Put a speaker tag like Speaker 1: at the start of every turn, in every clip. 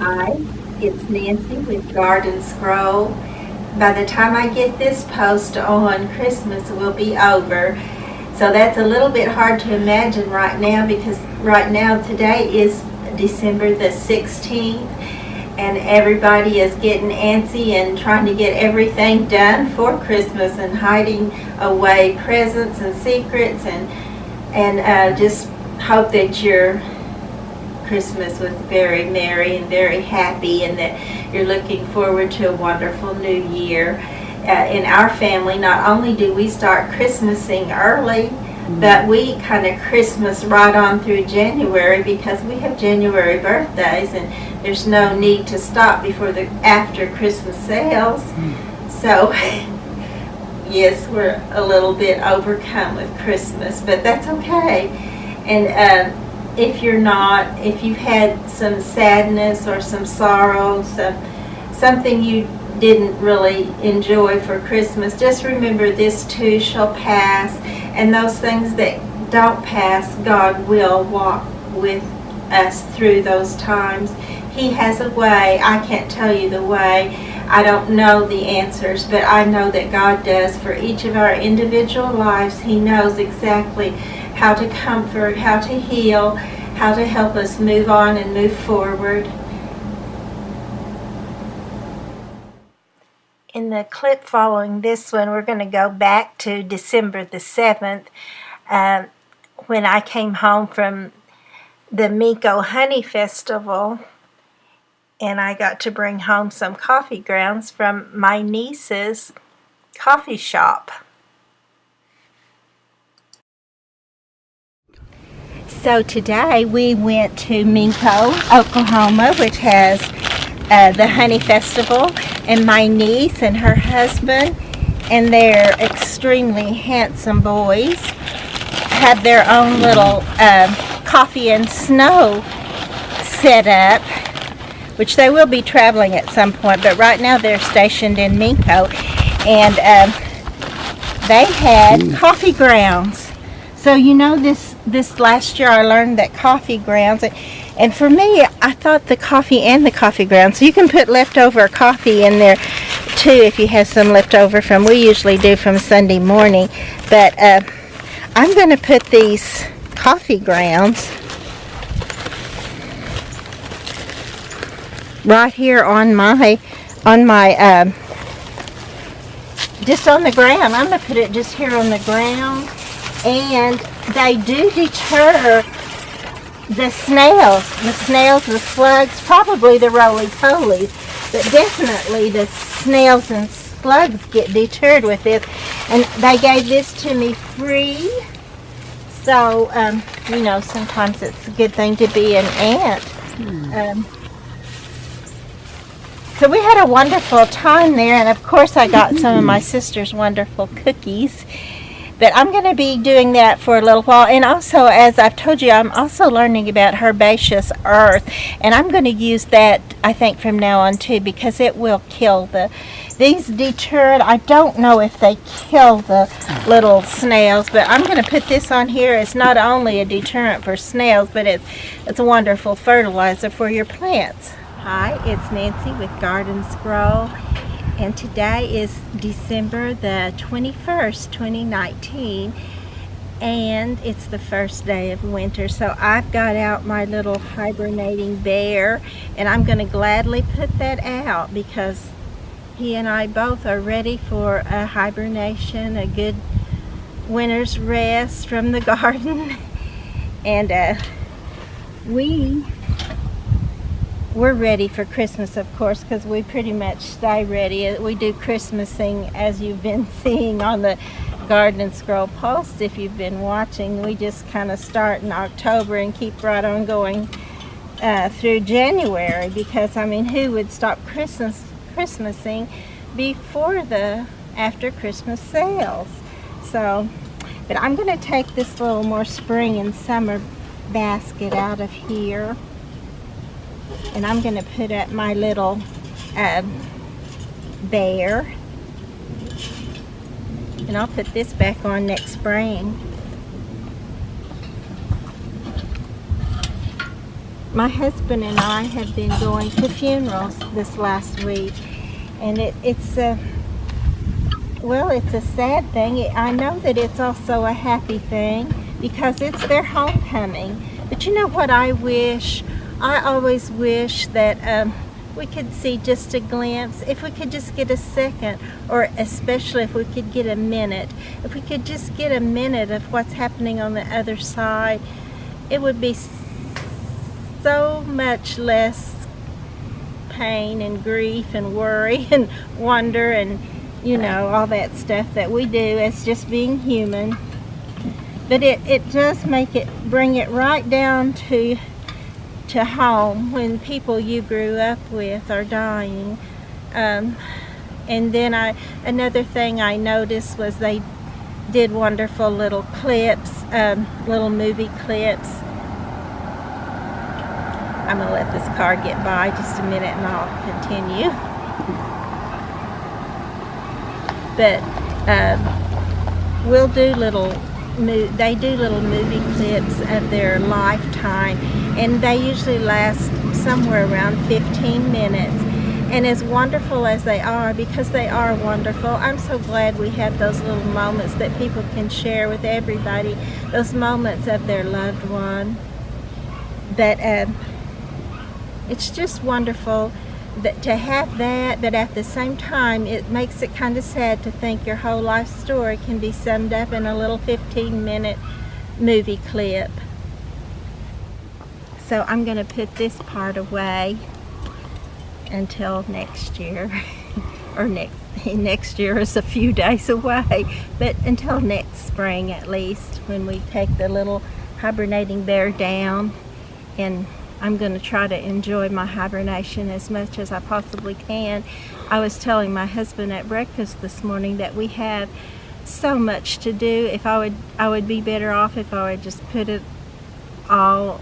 Speaker 1: Hi, it's Nancy with Garden Scroll. By the time I get this post on, Christmas will be over. So that's a little bit hard to imagine right now because right now today is December the 16th and everybody is getting antsy and trying to get everything done for Christmas and hiding away presents and secrets and just hope that your Christmas was very merry and very happy and that you're looking forward to a wonderful new year. In our family, not only do we start Christmasing early, but we kind of Christmas right on through January because we have January birthdays and there's no need to stop before the after Christmas sales. So yes, we're a little bit overcome with Christmas, but that's okay. And if you've had some sadness or some sorrow, something you didn't really enjoy for Christmas, just remember this too shall pass, and those things that don't pass, God will walk with us through those times. He has a way. I can't tell you the way. I don't know the answers, but I know that God does for each of our individual lives. He knows exactly how to comfort, how to heal, how to help us move on and move forward. In the clip following this one, we're going to go back to December the 7th when I came home from the Miko Honey Festival and I got to bring home some coffee grounds from my niece's coffee shop. So today we went to Minko, Oklahoma, which has the Honey Festival, and my niece and her husband and their extremely handsome boys have their own little coffee and snow set up, which they will be traveling at some point, but right now they're stationed in Minko, and they had coffee grounds. So this last year I learned that coffee grounds, and for me I thought the coffee and the coffee grounds, so you can put leftover coffee in there too if you have some leftover we usually do from Sunday morning, but I'm going to put these coffee grounds right here on my just on the ground. I'm going to put it just here on the ground. And they do deter the snails, the slugs, probably the roly-polies, but definitely the snails and slugs get deterred with this. And they gave this to me free, so, sometimes it's a good thing to be an ant. So we had a wonderful time there, and of course I got some of my sister's wonderful cookies. But I'm going to be doing that for a little while. And also, as I've told you, I'm also learning about herbaceous earth. And I'm going to use that, I think, from now on, too, because it will kill these deterred. I don't know if they kill the little snails, but I'm going to put this on here. It's not only a deterrent for snails, but it's a wonderful fertilizer for your plants. Hi, it's Nancy with Garden Scroll. And today is December the 21st, 2019, and it's the first day of winter. So I've got out my little hibernating bear, and I'm going to gladly put that out because he and I both are ready for a hibernation, a good winter's rest from the garden. And we're ready for Christmas, of course, because we pretty much stay ready. We do Christmasing, as you've been seeing on the Garden Scroll post. If you've been watching, we just kind of start in October and keep right on going through January, because, who would stop Christmasing before the after Christmas sales? So, but I'm going to take this little more spring and summer basket out of here. And I'm going to put up my little bear. And I'll put this back on next spring. My husband and I have been going to funerals this last week, and it's a sad thing. I know that it's also a happy thing because it's their homecoming. But you know what I wish? I always wish that we could see just a glimpse, if we could just get a second, or especially if we could get a minute. If we could just get a minute of what's happening on the other side, it would be so much less pain and grief and worry and wonder and all that stuff that we do as just being human. But it does bring it right down to home when people you grew up with are dying. And then another thing I noticed was they did wonderful little clips, little movie clips. I'm going to let this car get by just a minute and I'll continue. But they do little movie clips of their lifetime, and they usually last somewhere around 15 minutes. And as wonderful as they are, because they are wonderful, I'm so glad we have those little moments that people can share with everybody, those moments of their loved one. But it's just wonderful to have that, but at the same time it makes it kind of sad to think your whole life story can be summed up in a little 15-minute movie clip. So I'm going to put this part away until next year, or next year is a few days away, but until next spring at least, when we take the little hibernating bear down. And I'm going to try to enjoy my hibernation as much as I possibly can. I was telling my husband at breakfast this morning that we have so much to do. I would be better off if I would just put it all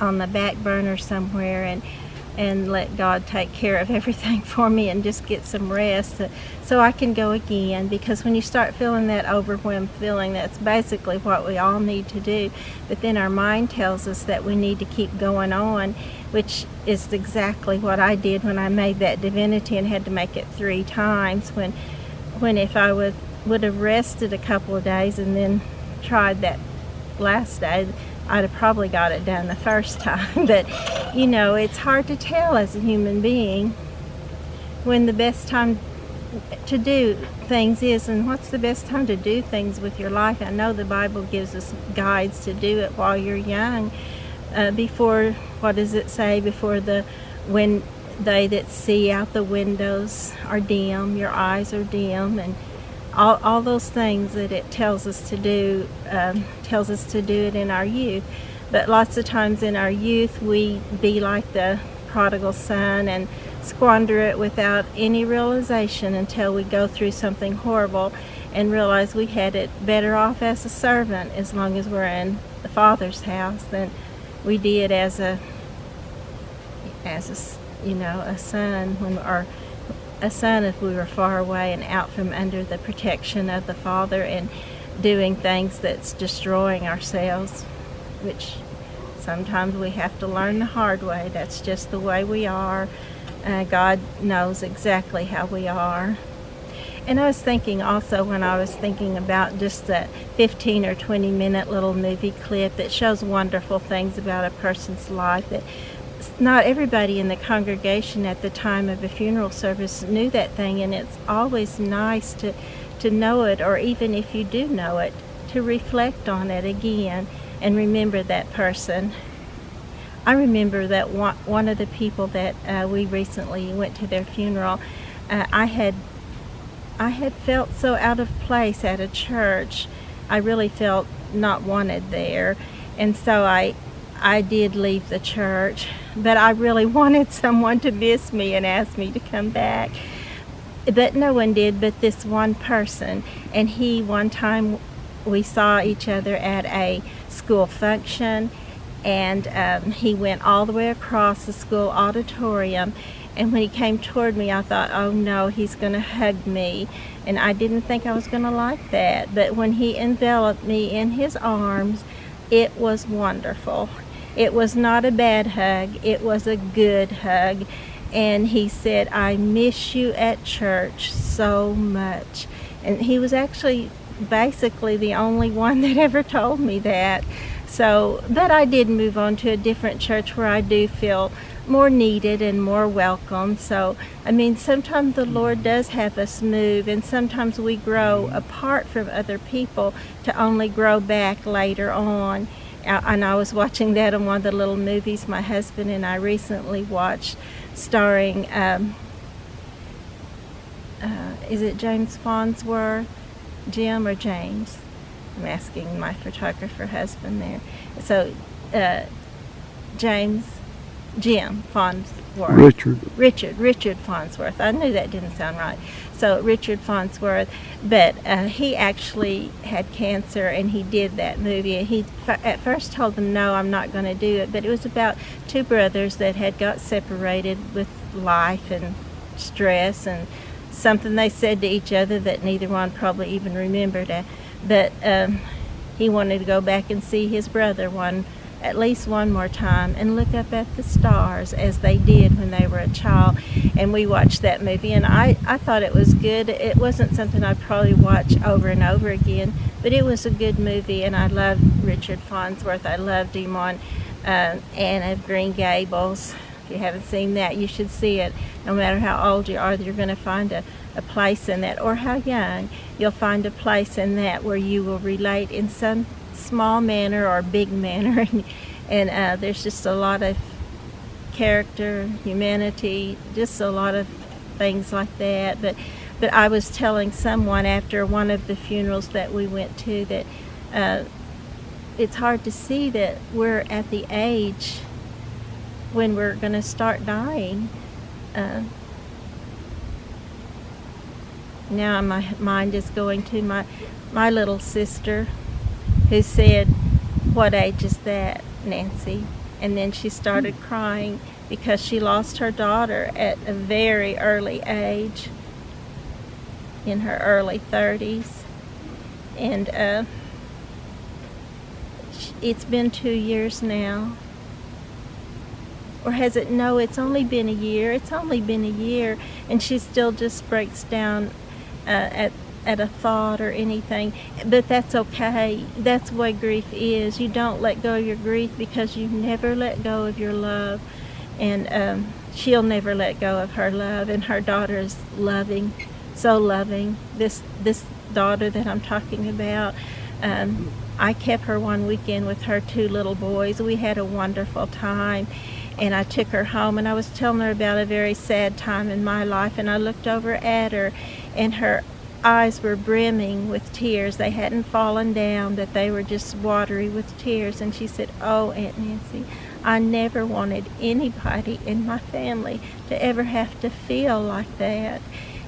Speaker 1: on the back burner somewhere and let God take care of everything for me and just get some rest so I can go again. Because when you start feeling that overwhelmed feeling, that's basically what we all need to do. But then our mind tells us that we need to keep going on, which is exactly what I did when I made that divinity and had to make it 3 times. When if I would have rested a couple of days and then tried that last day, I'd have probably got it done the first time. But it's hard to tell as a human being when the best time to do things is, and what's the best time to do things with your life. I know the Bible gives us guides to do it while you're young, before, what does it say, before when they that see out the windows are dim, your eyes are dim, and all those things that it tells us to do, tells us to do it in our youth. But lots of times in our youth we be like the prodigal son and squander it without any realization until we go through something horrible and realize we had it better off as a servant as long as we're in the Father's house than we did as a son or a son if we were far away and out from under the protection of the Father and doing things that's destroying ourselves, which sometimes we have to learn the hard way. That's just the way we are. God knows exactly how we are. And I was thinking also, when I was thinking about just that 15 or 20 minute little movie clip that shows wonderful things about a person's life, that not everybody in the congregation at the time of a funeral service knew that thing, and it's always nice to know it, or even if you do know it, to reflect on it again and remember that person. I remember that one of the people that we recently went to their funeral, I had felt so out of place at a church. I really felt not wanted there, and so I did leave the church, but I really wanted someone to miss me and ask me to come back. But no one did but this one person. And one time we saw each other at a school function, and he went all the way across the school auditorium, and when he came toward me I thought, oh no, he's going to hug me, and I didn't think I was going to like that. But when he enveloped me in his arms, it was wonderful. It was not a bad hug, it was a good hug. And he said, I miss you at church so much. And he was actually basically the only one that ever told me that. So, but I did move on to a different church where I do feel more needed and more welcome. So, I mean, sometimes the Lord does have us move, and sometimes we grow apart from other people to only grow back later on. And I was watching that in one of the little movies my husband and I recently watched, starring, is it James Farnsworth? Jim or James? I'm asking my photographer husband there. So, Jim Farnsworth. Richard Farnsworth. I knew that didn't sound right. So Richard Farnsworth, but he actually had cancer, and he did that movie. And he at first told them, no, I'm not going to do it, but it was about two brothers that had got separated with life and stress and something they said to each other that neither one probably even remembered. But he wanted to go back and see his brother at least one more time and look up at the stars as they did when they were a child. And we watched that movie, and I thought it was good. It wasn't something I'd probably watch over and over again, but it was a good movie, and I loved Richard Farnsworth. I loved him on Anne of Green Gables. If you haven't seen that, you should see it. No matter how old you are, you're going to find a place in that, or how young, you'll find a place in that where you will relate in some small manner or big manner. And there's just a lot of character, humanity, just a lot of things like that. But I was telling someone after one of the funerals that we went to that it's hard to see that we're at the age when we're going to start dying. Now my mind is going to my little sister, who said, what age is that, Nancy? And then she started crying because she lost her daughter at a very early age, in her early 30s. And it's been 2 years now. Or has it? No, it's only been a year. It's only been a year, and she still just breaks down at a thought or anything. But that's okay. That's the way grief is. You don't let go of your grief because you never let go of your love. And she'll never let go of her love. And her daughter is loving, so loving. This daughter that I'm talking about, I kept her one weekend with her 2 little boys. We had a wonderful time. And I took her home, and I was telling her about a very sad time in my life, and I looked over at her, and her eyes were brimming with tears. They hadn't fallen down, but they were just watery with tears. And she said, oh, Aunt Nancy, I never wanted anybody in my family to ever have to feel like that.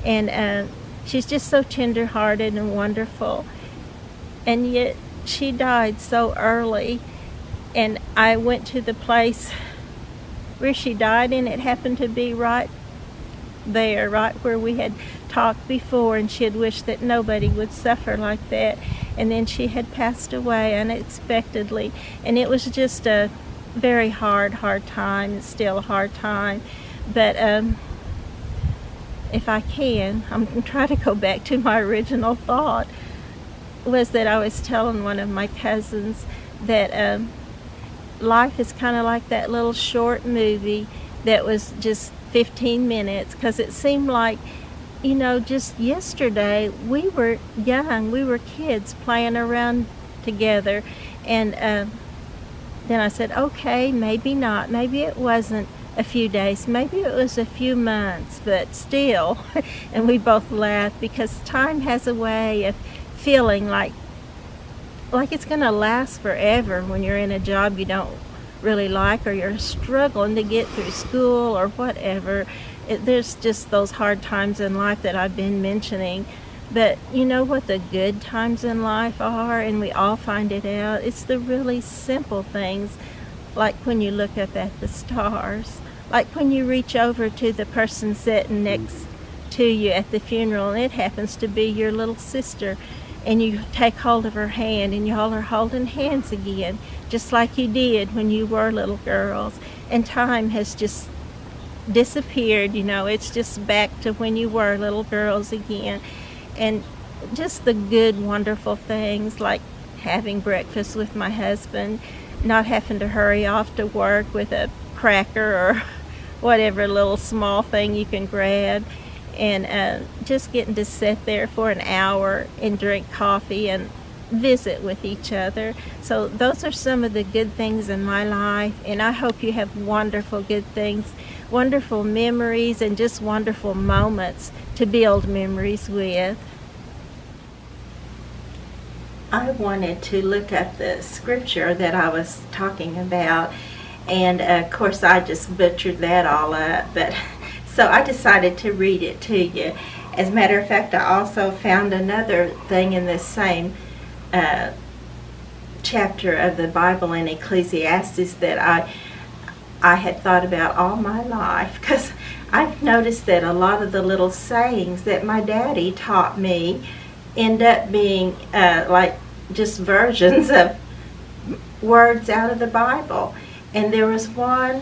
Speaker 1: And she's just so tender-hearted and wonderful. And yet she died so early, and I went to the place where she died, and it happened to be right there, right where we had talked before, and she had wished that nobody would suffer like that. And then she had passed away unexpectedly, and it was just a very hard time. It's still a hard time. But if I can, I'm going to try to go back to my original thought, was that I was telling one of my cousins that life is kind of like that little short movie that was just 15 minutes, because it seemed like, just yesterday we were young, we were kids playing around together. And then I said, okay, maybe not, maybe it wasn't a few days, maybe it was a few months, but still. And we both laughed, because time has a way of feeling like it's going to last forever when you're in a job you don't really like, or you're struggling to get through school or whatever. There's just those hard times in life that I've been mentioning. But you know what the good times in life are, and we all find it out? It's the really simple things, like when you look up at the stars, like when you reach over to the person sitting next to you at the funeral, and it happens to be your little sister, and you take hold of her hand, and y'all are holding hands again. just like you did when you were little girls. And time has just disappeared, it's just back to when you were little girls again. And just the good, wonderful things like having breakfast with my husband, not having to hurry off to work with a cracker or whatever little small thing you can grab, and just getting to sit there for an hour and drink coffee and visit with each other. So those are some of the good things in my life, and I hope you have wonderful good things, wonderful memories, and just wonderful moments to build memories with. I wanted to look up the scripture that I was talking about, and of course I just butchered that all up, but so I decided to read it to you. As a matter of fact, I also found another thing in this same chapter of the Bible in Ecclesiastes that I had thought about all my life, because I've noticed that a lot of the little sayings that my daddy taught me end up being like just versions of words out of the Bible. And there was one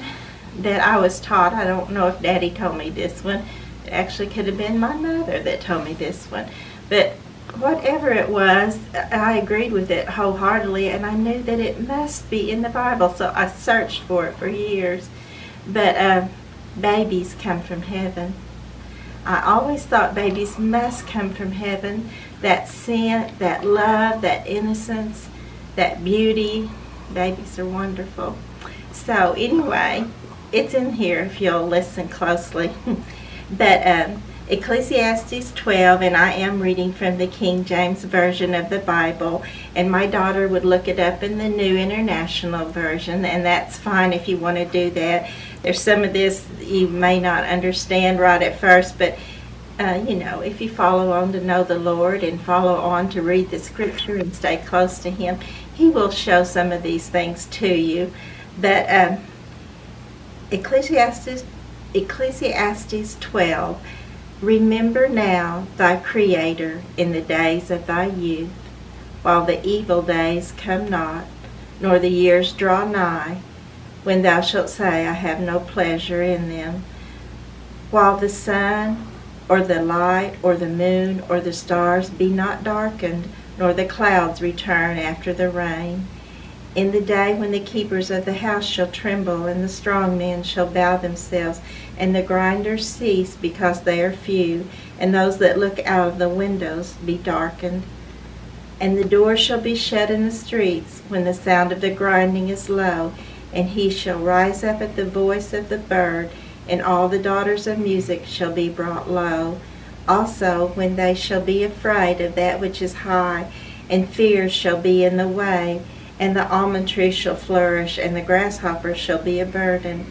Speaker 1: that I was taught, I don't know if Daddy told me this one, it actually could have been my mother that told me this one, but whatever it was, I agreed with it wholeheartedly, and I knew that it must be in the Bible, so I searched for it for years. But babies come from heaven. I always thought babies must come from heaven. That scent, that love, that innocence, that beauty. Babies are wonderful. So anyway, it's in here if you'll listen closely. But Ecclesiastes 12, and I am reading from the King James Version of the Bible, and my daughter would look it up in the New International Version, and that's fine if you want to do that. There's some of this you may not understand right at first, but if you follow on to know the Lord and follow on to read the scripture and stay close to Him, He will show some of these things to you. But Ecclesiastes 12, remember now thy Creator in the days of thy youth, while the evil days come not, nor the years draw nigh, when thou shalt say, I have no pleasure in them. While the sun, or the light, or the moon, or the stars be not darkened, nor the clouds return after the rain. In the day when the keepers of the house shall tremble, and the strong men shall bow themselves, and the grinders cease because they are few, and those that look out of the windows be darkened. And the doors shall be shut in the streets, when the sound of the grinding is low, and he shall rise up at the voice of the bird, and all the daughters of music shall be brought low. Also, when they shall be afraid of that which is high, and fear shall be in the way, and the almond tree shall flourish, and the grasshopper shall be a burden,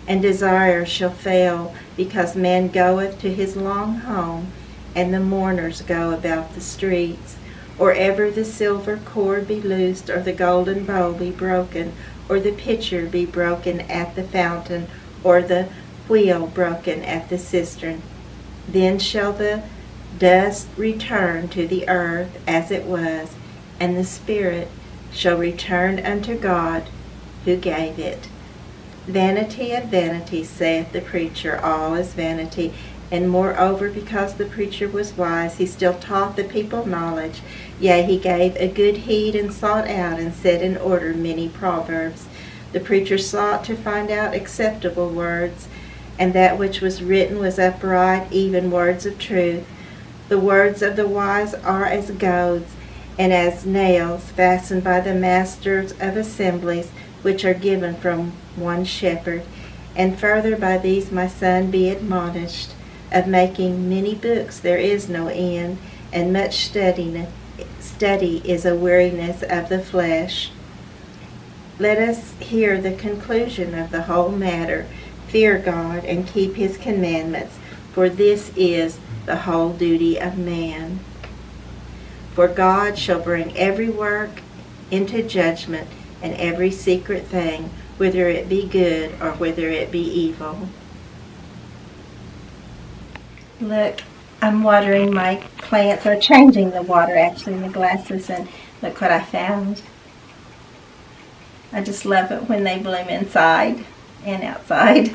Speaker 1: and desire shall fail, because man goeth to his long home, and the mourners go about the streets. Or ever the silver cord be loosed, or the golden bowl be broken, or the pitcher be broken at the fountain, or the wheel broken at the cistern. Then shall the dust return to the earth as it was, and the spirit shall return unto God who gave it. Vanity of vanities, saith the preacher, all is vanity. And moreover, because the preacher was wise, he still taught the people knowledge. Yea, he gave a good heed, and sought out, and set in order many proverbs. The preacher sought to find out acceptable words, and that which was written was upright, even words of truth. The words of the wise are as goads, and as nails fastened by the masters of assemblies, which are given from one shepherd. And further, by these, my son, be admonished. Of making many books there is no end, and much study is a weariness of the flesh. Let us hear the conclusion of the whole matter. Fear God, and keep his commandments, for this is the whole duty of man. For God shall bring every work into judgment, and every secret thing, whether it be good or whether it be evil. Look, I'm watering my plants, or changing the water actually in the glasses, and look what I found. I just love it when they bloom inside and outside.